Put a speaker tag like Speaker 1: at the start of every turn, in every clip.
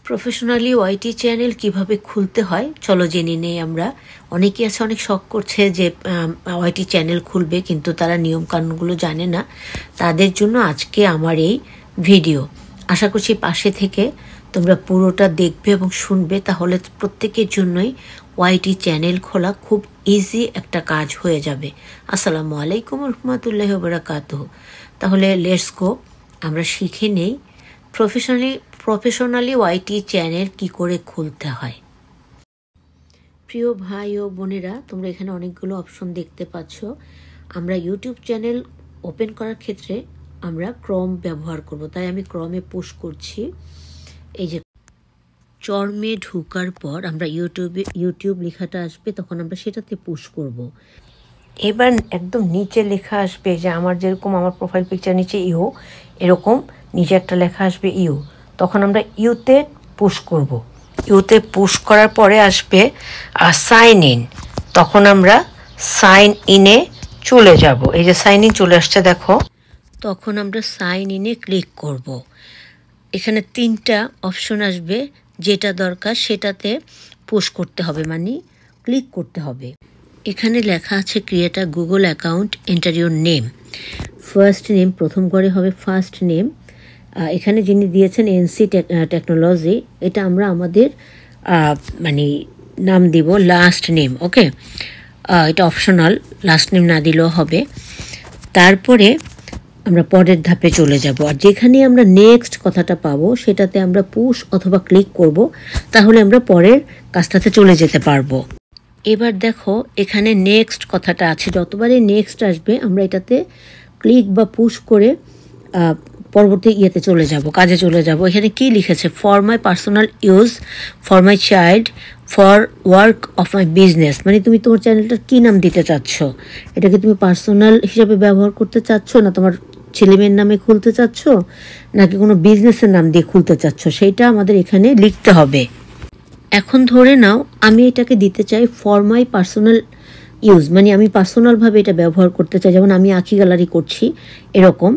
Speaker 1: Professionally ওয়াইটি channel কিভাবে খুলতে হয় চলো জেনে নেই আমরা। অনেকেই আছে অনেক শখ করছে যে ওয়াইটি চ্যানেল খুলবে, কিন্তু তারা নিয়ম কানুনগুলো জানে না। তাদের জন্য আজকে আমার এই ভিডিও। আশা করছি পাশে থেকে তোমরা পুরোটা দেখবে এবং শুনবে, তাহলে প্রত্যেকের জন্যই ওয়াইটি চ্যানেল খোলা খুব ইজি একটা কাজ হয়ে যাবে। আসসালামু আলাইকুম রহমতুল্লাহি ওয়া বারাকাতুহু। তাহলে লেটস গো, আমরা শিখে নেই প্রফেশনালি ওয়াইটি চ্যানেল কি করে খুলতে হয়। প্রিয় ভাই ও বোনেরা, তোমরা এখানে অনেকগুলো অপশন দেখতে পাচ্ছ। আমরা ইউটিউব চ্যানেল ওপেন করার ক্ষেত্রে আমরা ক্রোম ব্যবহার করব, তাই আমি ক্রোমে পুশ করছি। এই যে চরমে ঢোকার পর আমরা ইউটিউব লেখাটা আসবে, তখন আমরা সেটাতে পুশ করব। এবার একদম নিচে লেখা আসবে যে আমার যেরকম আমার প্রোফাইল পিকচার নিচে ইউ, এরকম নিচে একটা লেখা আসবে ইউ, তখন আমরা ইউতে পুশ করব। ইউতে পুশ করার পরে আসবে সাইন ইন, তখন আমরা সাইন ইনে চলে যাব। এই যে সাইন ইন চলে আসছে দেখো, তখন আমরা সাইন ইনে ক্লিক করব। এখানে 3টা অপশন আসবে, যেটা দরকার সেটাতে পুশ করতে হবে, মানে ক্লিক করতে হবে। এখানে লেখা আছে create a Google account, enter your name. First name প্রথম করে হবে ফার্স্ট নেম। এখানে যিনি দিয়েছেন এনসি টেকনোলজি, এটা আমরা আমাদের মানে নাম দিব লাস্ট নেম। ওকে, এটা অপশনাল, লাস্ট নেম না দিলেও হবে। তারপরে আমরা পরের ধাপে চলে যাব, আর যেখানে আমরা নেক্সট কথাটা পাবো সেটাতে আমরা পুশ অথবা ক্লিক করব, তাহলে আমরা পরের কাজটাতে চলে যেতে পারবো। এবার দেখো এখানে নেক্সট কথাটা আছে, যতবারই নেক্সট আসবে আমরা এটাতে ক্লিক বা পুশ করে পরবর্তী ইয়েতে চলে যাব, কাজে চলে যাব। এখানে কি লিখেছে? For my personal use, for my child, for work of my business. মানে তুমি তোমার চ্যানেলটার কী নাম দিতে চাচ্ছ? এটাকে তুমি পার্সোনাল হিসাবে ব্যবহার করতে চাচ্ছ, না তোমার ছেলেমেয়ের নামে খুলতে চাচ্ছ, নাকি কোনো বিজনেসের নাম দিয়ে খুলতে চাচ্ছ, সেইটা আমাদের এখানে লিখতে হবে। এখন ধরে নাও আমি এটাকে দিতে চাই ফর মাই পার্সোনাল ইউজ, মানে আমি পার্সোনালভাবে এটা ব্যবহার করতে চাই, যেমন আমি আঁকি গ্যালারি করছি এরকম।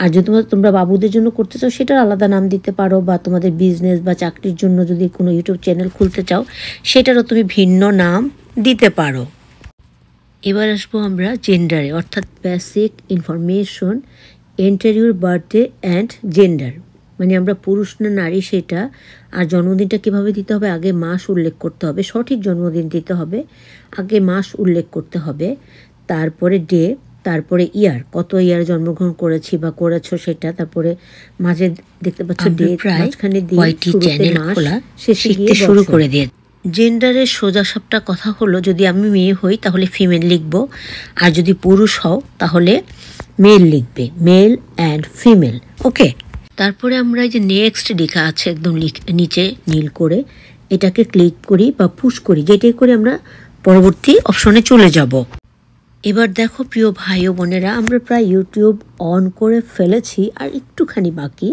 Speaker 1: আর যদি তোমরা বাবুদের জন্য করতে চাও সেটার আলাদা নাম দিতে পারো, বা তোমাদের বিজনেস বা চাকরির জন্য যদি কোনো ইউটিউব চ্যানেল খুলতে চাও সেটারও তুমি ভিন্ন নাম দিতে পারো। এবার আসবো আমরা জেন্ডারে, অর্থাৎ basic information, enter your birthday and gender, মানে আমরা পুরুষ না নারী সেটা। আর জন্মদিনটা কীভাবে দিতে হবে? আগে মাস উল্লেখ করতে হবে, সঠিক জন্মদিন দিতে হবে, আগে মাস উল্লেখ করতে হবে, তারপরে ডে, তারপরে ইয়ার, কত ইয়ার জন্মগ্রহণ করেছি বা করেছো সেটা, তারপরে মাঝে দেখতে পাচ্ছ ডে, মাঝখানে দিয়ে মাস, শেষে গিয়ে শুরু করে দিয়ে। জেন্ডারের সোজাসাপটা কথা হলো, যদি আমি মেয়ে হই তাহলে ফিমেল লিখব, আর যদি পুরুষ হও তাহলে মেল লিখবে, মেল অ্যান্ড ফিমেল। ওকে, তারপরে আমরা এই যে নেক্সট লেখা আছে একদম নিচে নীল করে, এটাকে ক্লিক করি বা পুশ করি, যেটাই করে আমরা পরবর্তী অপশনে চলে যাব। এবার দেখো প্রিয় ভাই ও বোনেরা, আমরা প্রায় ইউটিউব অন করে ফেলেছি, আর একটুখানি বাকি।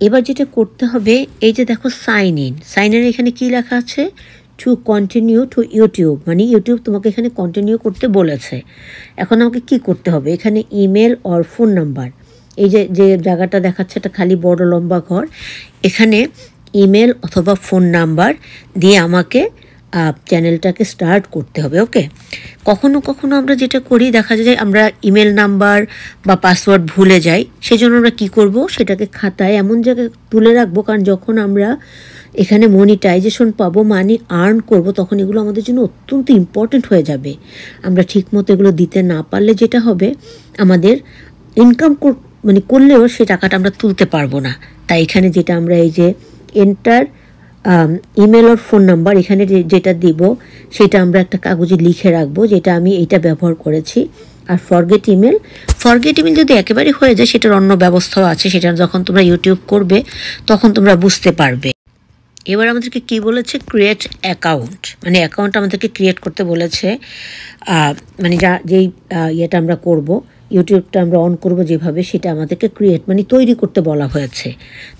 Speaker 1: এবার যেটা করতে হবে, এই যে দেখো সাইন ইন, সাইন ইন এখানে কি লেখা আছে? টু কন্টিনিউ টু ইউটিউব, মানে ইউটিউব তোমাকে এখানে কন্টিনিউ করতে বলেছে। এখন আমাকে কি করতে হবে? এখানে ইমেল অর ফোন নাম্বার, এই যে যে জায়গাটা দেখাচ্ছে এটা খালি বড় লম্বা ঘর, এখানে ইমেল অথবা ফোন নাম্বার দিয়ে আমাকে চ্যানেলটাকে স্টার্ট করতে হবে। ওকে, কখনো কখনো আমরা যেটা করি, দেখা যায় আমরা ইমেল নাম্বার বা পাসওয়ার্ড ভুলে যাই, সেই জন্য আমরা কী করব, সেটাকে খাতায় এমন জায়গায় তুলে রাখবো, কারণ যখন আমরা এখানে মনিটাইজেশন পাবো, মানি আর্ন করব, তখন এগুলো আমাদের জন্য অত্যন্ত ইম্পর্টেন্ট হয়ে যাবে। আমরা ঠিকমতো এগুলো দিতে না পারলে যেটা হবে, আমাদের ইনকাম মানে করলেও সেই টাকাটা আমরা তুলতে পারবো না। তাই এখানে যেটা আমরা এই যে এন্টার ইমেল আর ফোন নাম্বার, এখানে যেটা দিব সেটা আমরা একটা কাগজে লিখে রাখবো, যেটা আমি এইটা ব্যবহার করেছি। আর ফরগেট ইমেল যদি একেবারে হয়ে যায় সেটার অন্য ব্যবস্থাও আছে, সেটা যখন তোমরা ইউটিউব করবে তখন তোমরা বুঝতে পারবে। এবার আমাদেরকে কি বলেছে? ক্রিয়েট অ্যাকাউন্ট, মানে অ্যাকাউন্ট আমাদেরকে ক্রিয়েট করতে বলেছে। মানে যেই ইয়েটা আমরা করব, ইউটিউবটা আমরা অন করব যেভাবে, সেটা আমাদেরকে ক্রিয়েট মানে তৈরি করতে বলা হয়েছে।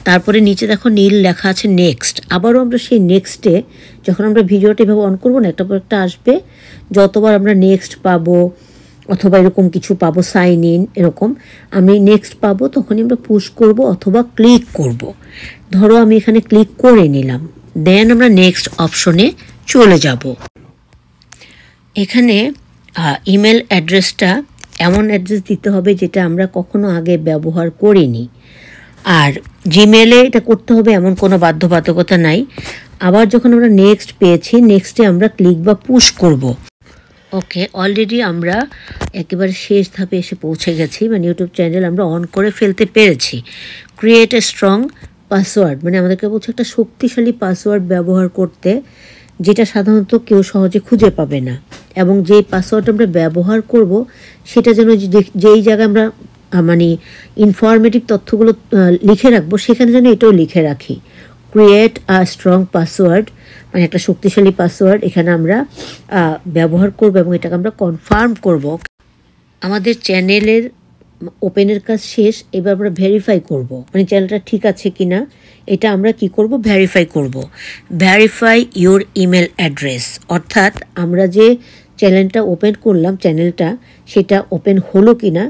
Speaker 1: তারপরে নিচে দেখো নীল লেখা আছে নেক্সট, আবারও আমরা সেই নেক্সটে, যখন আমরা ভিডিওটা এভাবে অন করবো না, একটা পর একটা আসবে, যতবার আমরা নেক্সট পাবো অথবা এরকম কিছু পাবো, সাইন ইন এরকম। আমি নেক্সট পাবো, তখনই আমরা পুশ করব অথবা ক্লিক করব। ধরো আমি এখানে ক্লিক করে নিলাম, দেন আমরা নেক্সট অপশনে চলে যাব। এখানে ইমেল অ্যাড্রেসটা এমন অ্যাড্রেস দিতে হবে যেটা আমরা কখনো আগে ব্যবহার করিনি। আর জিমেলে এটা করতে হবে এমন কোনো বাধ্যবাধকতা নাই। আবার যখন আমরা নেক্সট পেয়েছি, নেক্সটে আমরা ক্লিক বা পুশ করব। ওকে, অলরেডি আমরা একেবারে শেষ ধাপে এসে পৌঁছে গেছি, মানে ইউটিউব চ্যানেল আমরা অন করে ফেলতে পেরেছি। ক্রিয়েট এ স্ট্রং পাসওয়ার্ড, মানে আমাদেরকে বলছে একটা শক্তিশালী পাসওয়ার্ড ব্যবহার করতে, যেটা সাধারণত কেউ সহজে খুঁজে পাবে না। এবং যেই পাসওয়ার্ড আমরা ব্যবহার করব সেটা যেন যেই জায়গায় আমরা মানে ইনফরমেটিভ তথ্যগুলো লিখে রাখবো, সেখানে যেন এটাও লিখে রাখি। ক্রিয়েট আ স্ট্রং পাসওয়ার্ড, মানে একটা শক্তিশালী পাসওয়ার্ড এখানে আমরা ব্যবহার করব এবং এটাকে আমরা কনফার্ম করব। আমাদের চ্যানেলের ওপেনের কাজ শেষ, এবার আমরা ভেরিফাই করব, মানে চ্যানেলটা ঠিক আছে কি না এটা আমরা কি করব, ভেরিফাই করব। ভেরিফাই ইউর ইমেল অ্যাড্রেস, অর্থাৎ আমরা যে চ্যানেলটা ওপেন করলাম, চ্যানেলটা সেটা ওপেন হলো কি না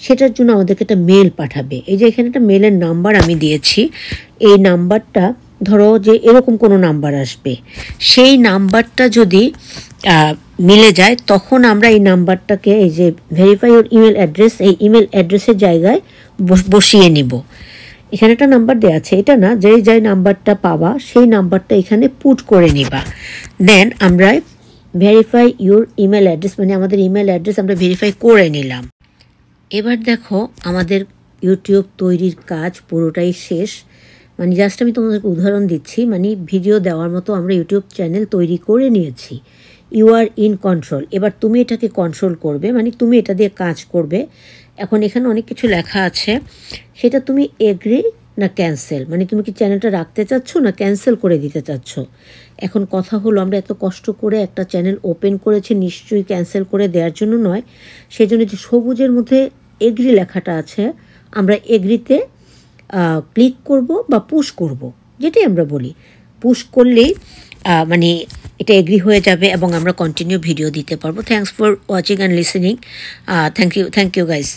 Speaker 1: সেটার জন্য আমাদেরকে একটা মেল পাঠাবে। এই যে এখানে একটা মেলের নাম্বার আমি দিয়েছি, এই নাম্বারটা ধরো যে এরকম কোনো নাম্বার আসবে, সেই নাম্বারটা যদি মিলে যায় তখন আমরা এই নাম্বারটাকে, এই যে ভেরিফাই ইউর ইমেল অ্যাড্রেস, এই ইমেল অ্যাড্রেসের জায়গায় বসিয়ে নিব। এখানে একটা নাম্বার দেওয়া আছে, এটা না, যে নাম্বারটা পাবা সেই নাম্বারটা এখানে পুট করে নিবা। দেন আমরা ভেরিফাই ইউর ইমেল অ্যাড্রেস, মানে আমাদের ইমেল অ্যাড্রেস আমরা ভেরিফাই করে নিলাম। এবার দেখো আমাদের ইউটিউব তৈরির কাজ পুরোটাই শেষ। মানে জাস্ট আমি তোমাদেরকে উদাহরণ দিচ্ছি, মানে ভিডিও দেওয়ার মতো আমরা ইউটিউব চ্যানেল তৈরি করে নিয়েছি। ইউ আর ইন কন্ট্রোল, এবার তুমি এটাকে কন্ট্রোল করবে, মানে তুমি এটা দিয়ে কাজ করবে। এখন এখানে অনেক কিছু লেখা আছে, সেটা তুমি এগ্রি না ক্যান্সেল, মানে তুমি কি চ্যানেলটা রাখতে চাচ্ছ না ক্যান্সেল করে দিতে চাচ্ছ। এখন কথা হলো, আমরা এত কষ্ট করে একটা চ্যানেল ওপেন করেছি, নিশ্চয়ই ক্যান্সেল করে দেওয়ার জন্য নয়। সেই জন্য যে সবুজের মধ্যে এগ্রি লেখাটা আছে, আমরা এগ্রিতে ক্লিক করব বা পুশ করব, যেটাই আমরা বলি। পুশ করলেই মানে এটা এগ্রি হয়ে যাবে এবং আমরা কন্টিনিউ ভিডিও দিতে পারবো। Thanks for watching and listening. Thank you guys.